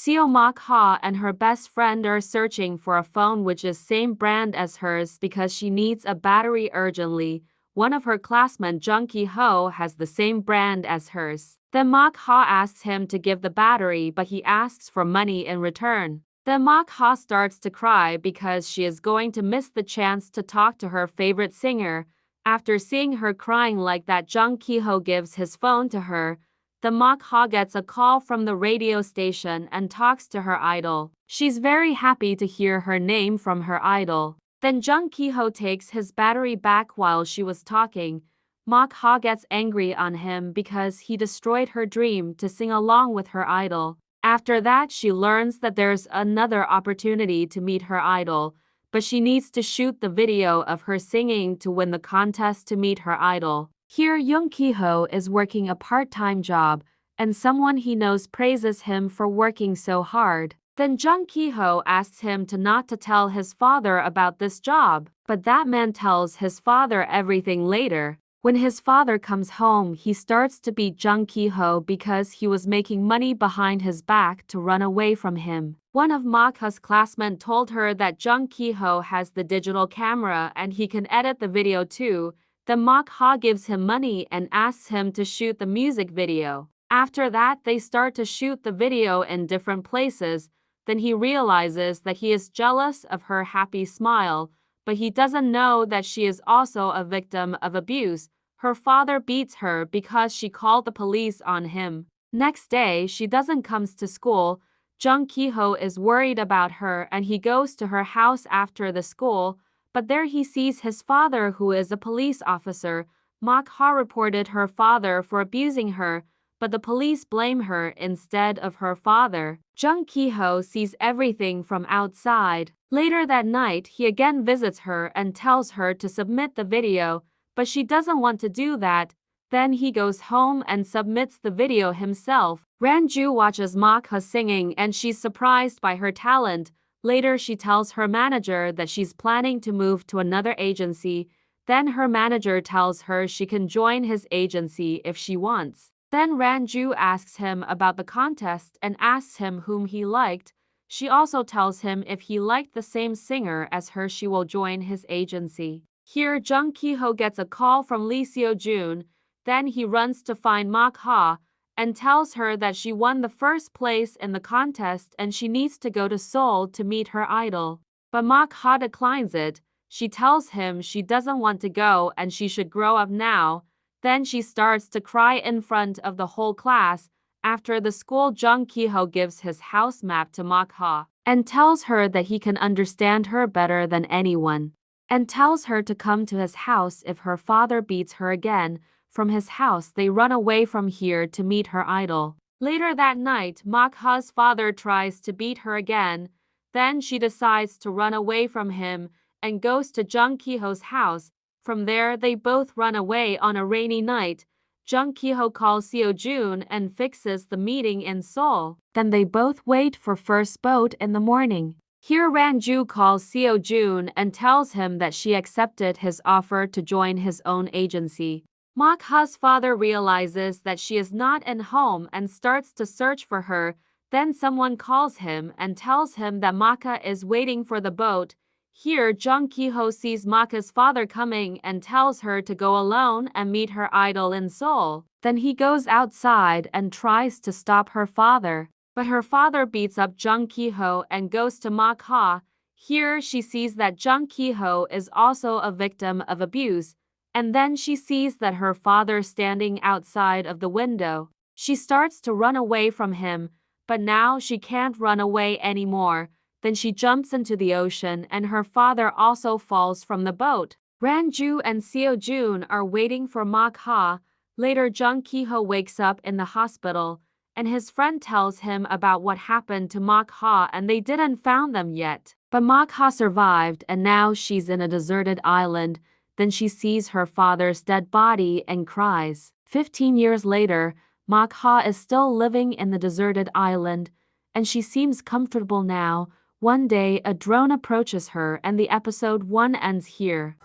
Seo Mak-ha and her best friend are searching for a phone which is same brand as hers because she needs a battery urgently. One of her classmates, Jung Ki-ho, has the same brand as hers. Then Mak-ha asks him to give the battery, but he asks for money in return. Then Mak-ha starts to cry because she is going to miss the chance to talk to her favorite singer. After seeing her crying like that, Jung Ki-ho gives his phone to her. The Mak-ha gets a call from the radio station and talks to her idol. She's very happy to hear her name from her idol. Then Jung Ki-ho takes his battery back while she was talking. Mak-ha gets angry on him because he destroyed her dream to sing along with her idol. After that, she learns that there's another opportunity to meet her idol, but she needs to shoot the video of her singing to win the contest to meet her idol. Here, Jung Ki-ho is working a part-time job, and someone he knows praises him for working so hard. Then Jung Ki-ho asks him not to tell his father about this job, but that man tells his father everything later. When his father comes home, he starts to beat Jung Ki-ho because he was making money behind his back to run away from him. One of Mak-ha's classmates told her that Jung Ki-ho has the digital camera and he can edit the video too. Then Mak-ha gives him money and asks him to shoot the music video. After that, they start to shoot the video in different places. Then he realizes that he is jealous of her happy smile, but he doesn't know that she is also a victim of abuse. Her father beats her because she called the police on him. Next day, she doesn't come to school. Jung Ki-ho is worried about her and he goes to her house after the school, but there he sees his father, who is a police officer. Mak-ha reported her father for abusing her, but the police blame her instead of her father. Jung Ki-ho sees everything from outside. Later that night, he again visits her and tells her to submit the video, but she doesn't want to do that. Then he goes home and submits the video himself. Ranju watches Mak-ha singing and she's surprised by her talent. Later, she tells her manager that she's planning to move to another agency. Then her manager tells her she can join his agency if she wants. Then Ranju asks him about the contest and asks him whom he liked. She also tells him if he liked the same singer as her, she will join his agency. Here, Jung Ki-ho gets a call from Lee Seo-jun. Then he runs to find Mak-ha and tells her that she won the first place in the contest and she needs to go to Seoul to meet her idol. But Mak-ha declines it. She tells him she doesn't want to go and she should grow up now. Then she starts to cry in front of the whole class. After the school, Jung Ki-ho gives his house map to Mak-ha and tells her that he can understand her better than anyone, and tells her to come to his house if her father beats her again. From his house, they run away from here to meet her idol. Later that night, Mak-ha's father tries to beat her again. Then she decides to run away from him and goes to Jung Ki-ho's house. From there, they both run away on a rainy night. Jung Ki-ho calls Seo-jun and fixes the meeting in Seoul. Then they both wait for first boat in the morning. Here, Ranju calls Seo-jun and tells him that she accepted his offer to join his own agency. Mak-ha's father realizes that she is not in home and starts to search for her. Then someone calls him and tells him that Mak-ha is waiting for the boat. Here, Jung Ki-ho sees Mak-ha's father coming and tells her to go alone and meet her idol in Seoul. Then he goes outside and tries to stop her father, but her father beats up Jung Ki-ho and goes to Mak-ha. Here, she sees that Jung Ki-ho is also a victim of abuse, and then she sees that her father standing outside of the window. She starts to run away from him, but now she can't run away anymore. Then she jumps into the ocean and her father also falls from the boat. Ranju and Seo-jun are waiting for Mak-ha. Later, Jung Ki-ho wakes up in the hospital and his friend tells him about what happened to Mak-ha and they didn't found them yet. But Mak-ha survived and now she's in a deserted island. Then she sees her father's dead body and cries. 15 years later, Mak-ha is still living in the deserted island and she seems comfortable now. One day, a drone approaches her and the episode 1 ends here.